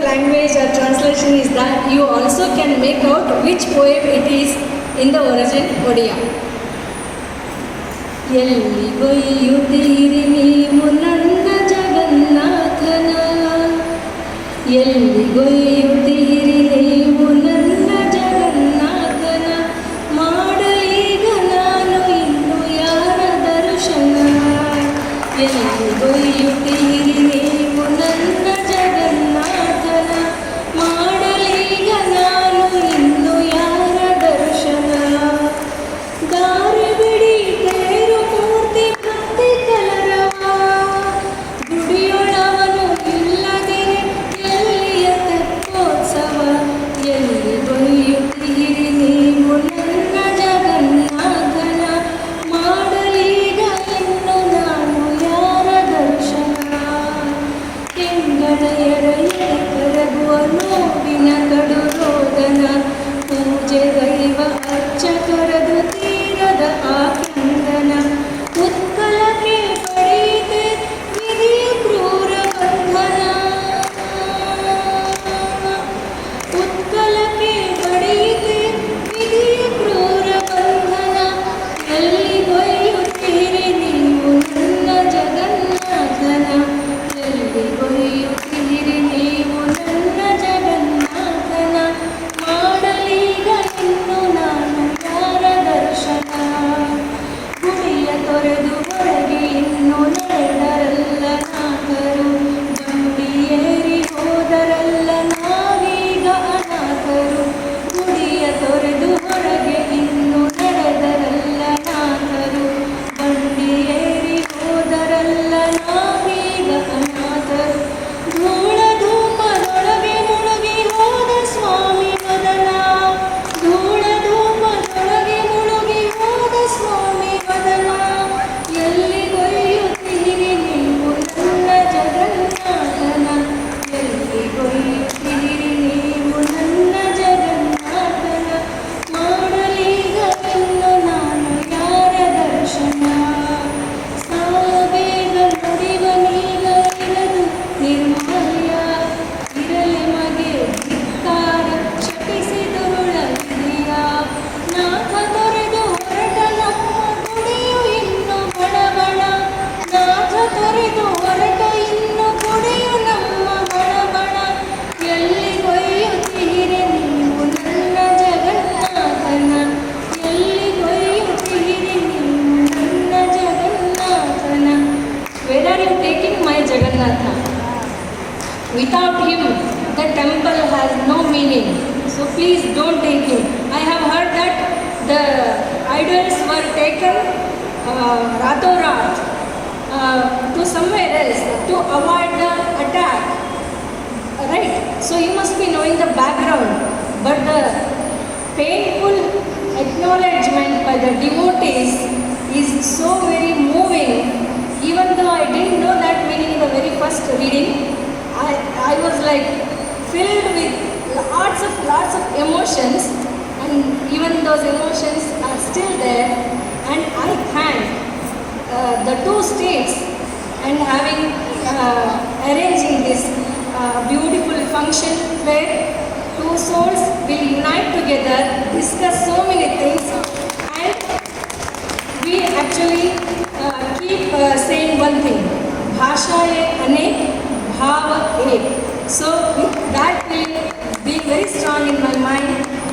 language or translation is that you also can make out which poem it is in the origin Odia. ಎಲ್ಲಿಗೊಯ್ಯುತ್ತೀರಿ ನೀವು ನನ್ನ ಜಗನ್ನಾಥನ, ಎಲ್ಲಿಗೊಯ್ಯುತ್ತೀರಿ ನೀವು ನನ್ನ ಜಗನ್ನಾಥನ, ಮಾಡಲೀಗ ನಾನು ಇನ್ನು ಯಾರ ದರ್ಶನ. ಎಲ್ಲಿಗೊಯ್ಯುತ್ತೀರಿ ನೀವು ನನ್ನ ಜಗನ್ನಾಥನ, ಮಾಡಲೀಗ ನಾನು ಇನ್ನು ಯಾರ ದರ್ಶನ. ದಾರಿ ಬಿಡಿ ತೇರು ಮೂರ್ತಿ ಭಕ್ತಿ ಕಲರವ, ಗುಡಿಯೊಳವನು ಇಲ್ಲದಿರೆ ಎಲ್ಲಿಯ ತೆಪ್ಪೋತ್ಸವ. ಎಲ್ಲಿಗೊಯ್ಯುತ್ತೀರಿ ನೀವು ನನ್ನ ಜಗನ್ನಾಥನ, ಮಾಡಲೀಗ ಇನ್ನು ನಾನು ಯಾರ ದರ್ಶನ. ಕೆಂಗಳೆಯರ ಕರಗುವ ನೋವಿನ ಕಡು ರೋದನ, ಪೂಜೆಗೈವ ಅರ್ಚಕರದು ತೀರದ ಆ ಕೆಂದನ. ಉತ್ಕಲಕ್ಕೆ ಪಡೆಯಿತೆ ವಿಧಿಯ ಕ್ರೂರ ಬಂಧನ, ಉತ್ಕಲಕ್ಕೆ ಪಡೆಯಿತೆ ವಿಧಿಯ ಕ್ರೂರ ಬಂಧನ. ಎಲ್ಲಿಗೊಯ್ಯುತ್ತೀರಿ ನೀವು ನನ್ನ ಜಗನ್ನಾಥನ, ಎಲ್ಲಿಗೊಯ್ಯುತ್ತೀರಿ ನೀವು ನನ್ನ ಜಗನ್ನಾಥನ, ಮಾಡಲೀಗ ಇನ್ನು ನಾನು ಯಾರ ದರ್ಶನ. ಗುಡಿಯ ತೊರೆದು ಹೊರಗೆ ಇನ್ನು ನಡೆದರಲ್ಲ ನಾಥರು, ಬಂಡಿಯೇರಿ ಹೋದರಲ್ಲ ನಾವೀಗ ಅನಾಥರು. ಗುಡಿಯ ತೊರೆದು ಹೊರಗೆ ಇನ್ನು ನಡೆದರಲ್ಲ ನಾಥರು, ಬಂಡಿಯೇರಿ ಹೋದರಲ್ಲ ನಾವೀಗ ಅನಾಥರು. ಧೂಳ ಧೂಪದೊಳಗೆ ಮುಳುಗಿ ಹೋದ ಸ್ವಾಮಿ ವದನ, ಧೂಳ ಧೂಪದೊಳಗೆ ಮುಳುಗಿ ಹೋದ ಸ್ವಾಮಿ ವದನ. ಎಲ್ಲಿಗೊಯ್ಯುತ್ತೀರಿ ನೀವು ನನ್ನ ಜಗನ್ನಾಥನ, ಎಲ್ಲಿಗೊಯ್ಯುತ್ತೀರಿ ನೀವು ನನ್ನ ಜಗನ್ನಾಥನ, ಮಾಡಲೀಗ ಇನ್ನು ನಾನು ಯಾರ ದರ್ಶನ. ಸಾವೇಗ ನುಡಿವನೀಗ ಇರದು ನಿರ್ಮಾಲ್ಯ, ಇರಲಿ ಮಗೆ ಧಿಕ್ಕಾರ ಶಪಿಸಿದುರುಳ ವಿಧಿಯ. ನಾಥ ತೊರೆದು ಹೊರಟ ನಮ್ಮ ಗುಡಿಯು ಇನ್ನು ಬಡಬಡ, ನಾಥ ತೊರೆದು ಹೊರಟ ಇನ್ನು ಗುಡಿಯು ನಮ್ಮ ಬಡಬಡ. ಎಲ್ಲಿಗೊಯ್ಯುತ್ತೀರಿ ನೀವು ನನ್ನ ಜಗನ್ನಾಥನ, ಎಲ್ಲಿಗೊಯ್ಯುತ್ತೀರಿ ನೀವು ನನ್ನ ಜಗನ್ನಾಥನ. Where are you taking my Jagannatha? Without him, the temple has no meaning. So please don't take him. I have heard that the idols were taken Ratorat to somewhere else to avoid the attack. Right? So you must be knowing the background. But the painful acknowledgement by the devotees is so very moving. Even though I didn't know that meaning in the very first reading, I was like filled with lots of emotions, and even those emotions are still there. And I thank the two states and having arranging this beautiful function where two souls will unite together, discuss so many things, and we actually keep saying one thing, bhasha ye anek, bhava ek. So that will be very strong in my mind.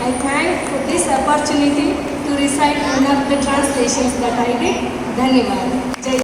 I thank for this opportunity to recite one of the translations that I did. Dhanyavad. Jai